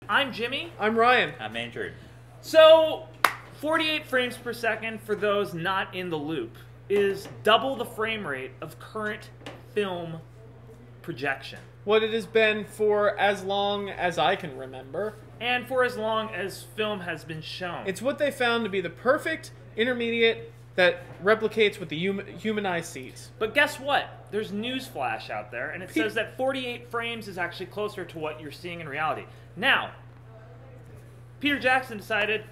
I'm Jimmy. I'm Ryan. I'm Andrew. So, 48 frames per second, for those not in the loop, is double the frame rate of current film projection. What it has been for as long as I can remember. And for as long as film has been shown. It's what they found to be the perfect intermediate that replicates what the human eye sees. But guess what? There's newsflash out there, and it says that 48 frames is actually closer to what you're seeing in reality. Now, Peter Jackson decided,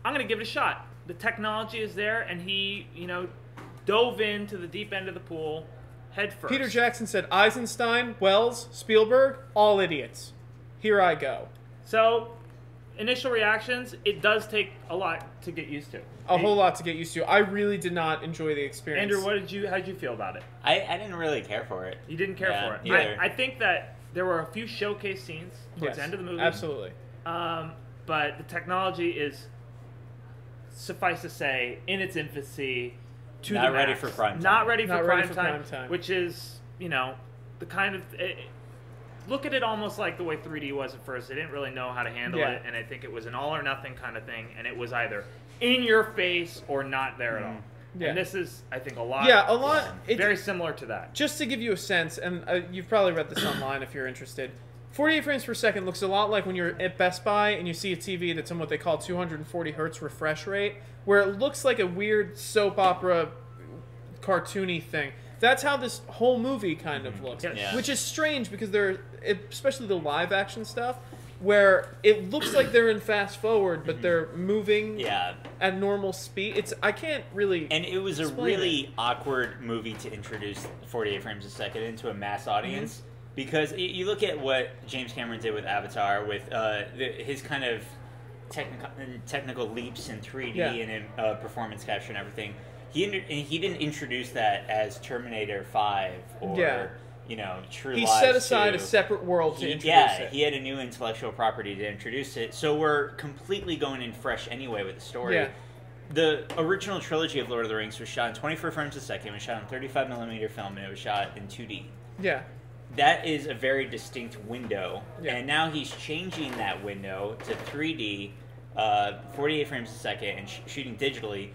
I'm going to give it a shot. The technology is there, and he, dove into the deep end of the pool head first. Peter Jackson said, Eisenstein, Wells, Spielberg, all idiots. Here I go. So, initial reactions, it does take a lot to get used to. A whole lot to get used to. I really did not enjoy the experience. Andrew, how did you feel about it? I didn't really care for it. You didn't care for it? Either. I think that there were a few showcase scenes towards the end of the movie. Absolutely. But the technology is, suffice to say, in its infancy, to not the ready max. for prime time. Not ready Not for ready prime for time, prime time. which is, the kind of... look at it almost like the way 3D was at first. They didn't really know how to handle it, and I think it was an all-or-nothing kind of thing, and it was either in your face or not there at all. Yeah. And this is, I think, a lot very similar to that. Just to give you a sense, and you've probably read this online if you're interested, 48 frames per second looks a lot like when you're at Best Buy and you see a TV that's on what they call 240 hertz refresh rate, where it looks like a weird soap opera cartoony thing. That's how this whole movie kind of looks, which is strange because especially the live action stuff, where it looks like they're in fast forward, but they're moving at normal speed. I can't really. And it was a really awkward movie to introduce 48 frames a second into a mass audience. Because you look at what James Cameron did with Avatar, with his kind of technical leaps in 3D and in performance capture and everything. He didn't introduce that as Terminator 5 or True Lies. He set aside a separate world to introduce it. He had a new intellectual property to introduce it. So we're completely going in fresh anyway with the story. Yeah. The original trilogy of Lord of the Rings was shot in 24 frames a second. It was shot on 35mm film, and it was shot in 2D. Yeah. That is a very distinct window, and now he's changing that window to 3D, 48 frames a second, and shooting digitally,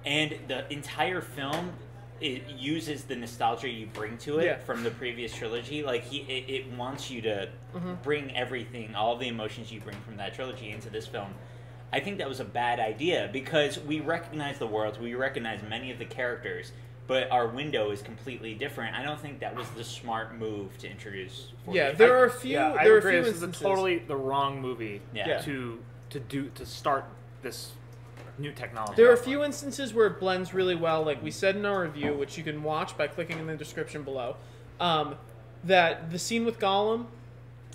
and the entire film uses the nostalgia you bring to it from the previous trilogy. Like it wants you to bring everything, all the emotions you bring from that trilogy into this film. I think that was a bad idea because we recognize the worlds, we recognize many of the characters, but our window is completely different. I don't think that was the smart move to introduce. There are a few. I agree. This is totally the wrong movie to start this new technology. There are a few instances where it blends really well, like we said in our review, which you can watch by clicking in the description below. That the scene with Gollum,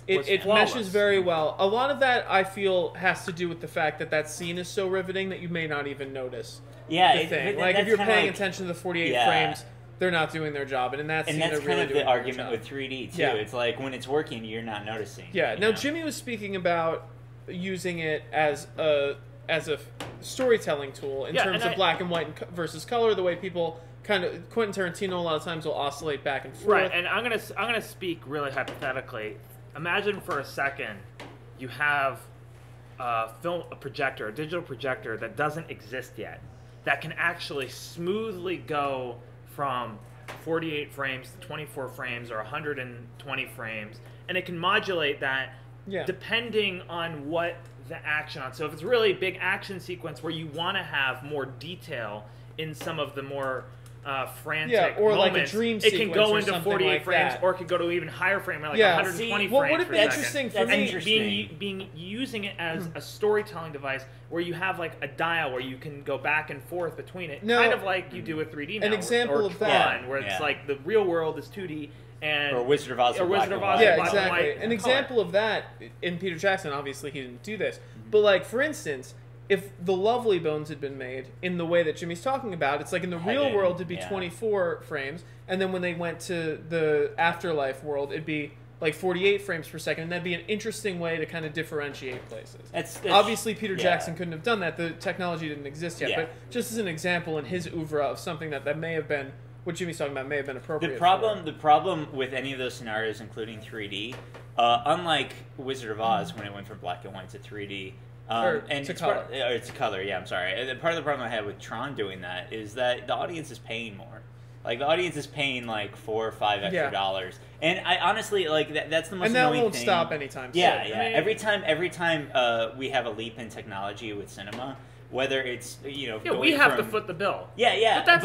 it meshes very well. A lot of that I feel has to do with the fact that scene is so riveting that you may not even notice. Yeah, like if you're paying attention to the 48 frames, they're not doing their job, and in that scene, that's they're really kind of doing the argument job. with 3D too. Yeah. It's like when it's working, you're not noticing. Yeah. Now Jimmy was speaking about using it as a storytelling tool in terms of black and white versus color. The way people Quentin Tarantino a lot of times will oscillate back and forth. Right, and I'm gonna speak really hypothetically. Imagine for a second you have a digital projector that doesn't exist yet, that can actually smoothly go from 48 frames to 24 frames or 120 frames, and it can modulate that depending on what the action on. So if it's really a big action sequence where you want to have more detail in some of the more frantic or moments, like a dream it can go sequence into 48 like frames, that. or it could go to even higher frame, like 120 what frames would it per be interesting second. for me? Being using it as a storytelling device where you have like a dial where you can go back and forth between it, kind of like you do with 3D now. An example or of that, where it's like the real world is 2D. Or Wizard of Oz. Exactly. An example of that in Peter Jackson, obviously he didn't do this, but like for instance, if the Lovely Bones had been made in the way that Jimmy's talking about, it's like in the real world it'd be 24 frames, and then when they went to the afterlife world, it'd be like 48 frames per second, and that'd be an interesting way to kind of differentiate places. That's obviously Peter Jackson couldn't have done that. The technology didn't exist yet, but just as an example in his oeuvre of something that may have been, what Jimmy's talking about may have been appropriate. The problem with any of those scenarios, including 3D, Unlike Wizard of Oz, when it went from black and white to 3D. To color. It's color, yeah, I'm sorry. And part of the problem I had with Tron doing that is that the audience is paying more. Like, the audience is paying, like, $4 or $5 extra dollars. And I honestly, like, that's the most annoying thing. And that won't stop anytime soon. Yeah, yeah. I mean, every time we have a leap in technology with cinema, whether it's, you know, we have to foot the bill. Yeah, yeah. Look, that's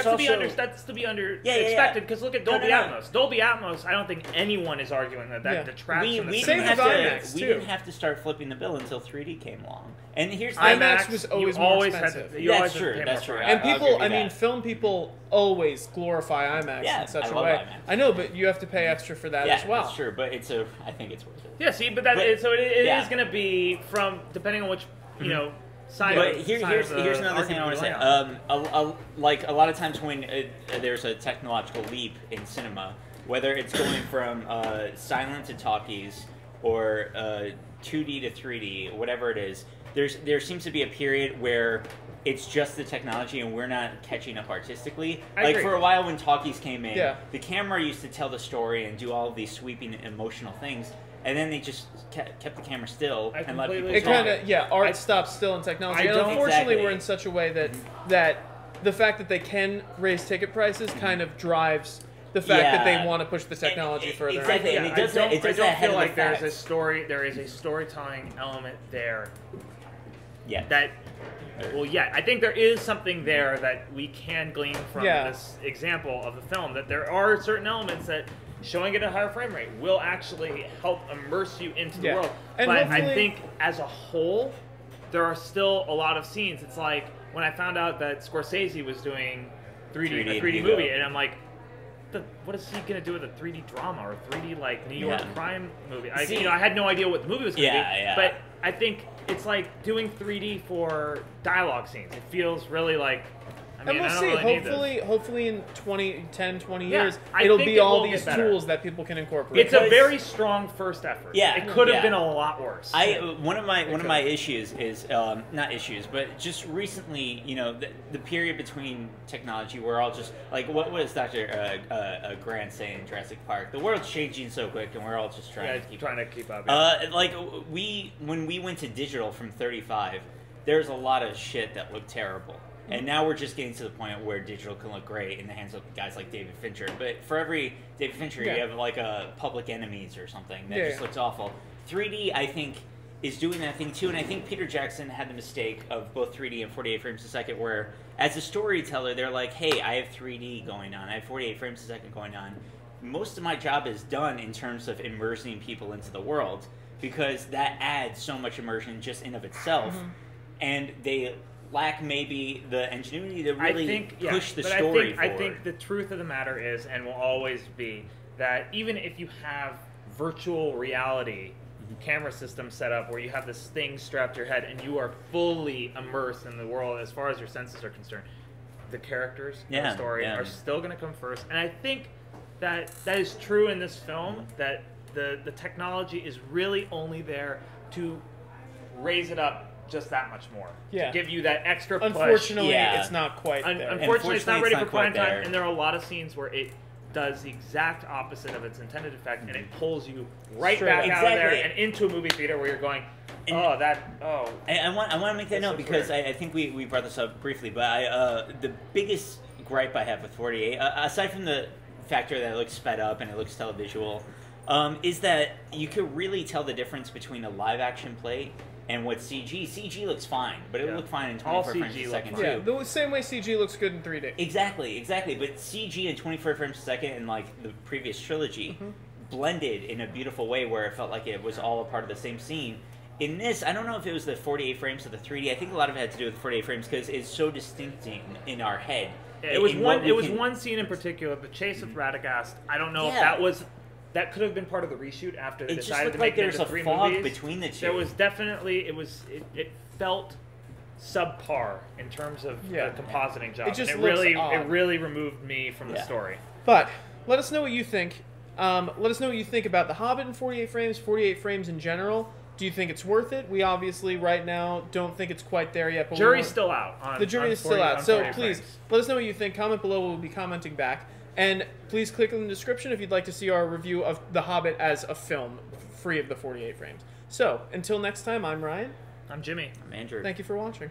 to be expected, because look at Dolby Atmos. Dolby Atmos, I don't think anyone is arguing that detracts from the we didn't have to start flipping the bill until 3D came along. And here's the IMAX was always more expensive. That's true. That's true. And people, I mean, film people always glorify IMAX in such a way. IMAX. I know, but you have to pay extra for that as well. That's true, but I think it's worth it. Yeah, see, but it is going to be from, depending on which, you know, side. But here's another thing I want to say. Like a lot of times when there's a technological leap in cinema, whether it's going from silent to talkies or 2D to 3D, whatever it is, there seems to be a period where it's just the technology and we're not catching up artistically. I agree. For a while when talkies came in, the camera used to tell the story and do all of these sweeping emotional things. And then they just kept the camera still and let people talk. It kind of, art stops still in technology. And unfortunately, we're in such a way that the fact that they can raise ticket prices kind of drives the fact that they want to push the technology further. Exactly, and I don't feel like there is a storytelling element there. Yeah. I think there is something there that we can glean from this example of the film, that there are certain elements that showing it at a higher frame rate will actually help immerse you into the world. And but I think as a whole, there are still a lot of scenes. It's like when I found out that Scorsese was doing a 3D movie, and I'm like, what is he going to do with a 3D drama or 3D like New York crime movie? I had no idea what the movie was going to be. But I think it's like doing 3D for dialogue scenes. It feels really like. And we'll see. Hopefully in 10, 20 years, it'll be all these tools that people can incorporate. It's a very strong first effort. Yeah, it could have been a lot worse. One of my issues is not issues, but just recently, you know, the period between technology, we're all just like, what was Dr. Grant saying in Jurassic Park? The world's changing so quick, and we're all just trying to keep up. Yeah. When we went to digital from 35, there's a lot of shit that looked terrible. And now we're just getting to the point where digital can look great in the hands of guys like David Fincher. But for every David Fincher, you have like a Public Enemies or something that just looks awful. 3D, I think, is doing that thing too. And I think Peter Jackson had the mistake of both 3D and 48 frames a second, where as a storyteller, they're like, hey, I have 3D going on. I have 48 frames a second going on. Most of my job is done in terms of immersing people into the world, because that adds so much immersion just in of itself. And they lack maybe the ingenuity to really push the story forward. I think the truth of the matter is, and will always be, that even if you have virtual reality camera system set up where you have this thing strapped to your head and you are fully immersed in the world as far as your senses are concerned, the characters and the story are still going to come first. And I think that is true in this film, that the technology is really only there to raise it up just that much more. To give you that extra push. Unfortunately, it's not quite there. Unfortunately, it's not ready for prime time, and there are a lot of scenes where it does the exact opposite of its intended effect, and it pulls you right back out of there and into a movie theater where you're going, And I want to make that note because I think we brought this up briefly, but the biggest gripe I have with 48, aside from the factor that it looks sped up and it looks televisual, is that you could really tell the difference between a live action play and what CG. CG looks fine, but it would look fine in 24 frames a second too. Yeah, the same way CG looks good in 3D. Exactly. But CG in 24 frames a second in like the previous trilogy blended in a beautiful way where it felt like it was all a part of the same scene. In this, I don't know if it was the 48 frames of the 3D. I think a lot of it had to do with 48 frames because it's so distinct in our head. Yeah, it was one scene in particular, the chase with Radagast. I don't know if that could have been part of the reshoot after they decided to make it into 3 movies. There's a fog between the two. There was definitely it felt subpar in terms of the compositing job. It really removed me from the story. But let us know what you think. Let us know what you think about The Hobbit in 48 frames in general. Do you think it's worth it? We obviously, right now, don't think it's quite there yet. But jury's still out. The jury is still out. So please, let us know what you think. Comment below. We'll be commenting back. And please click in the description if you'd like to see our review of The Hobbit as a film, free of the 48 frames. So, until next time, I'm Ryan. I'm Jimmy. I'm Andrew. Thank you for watching.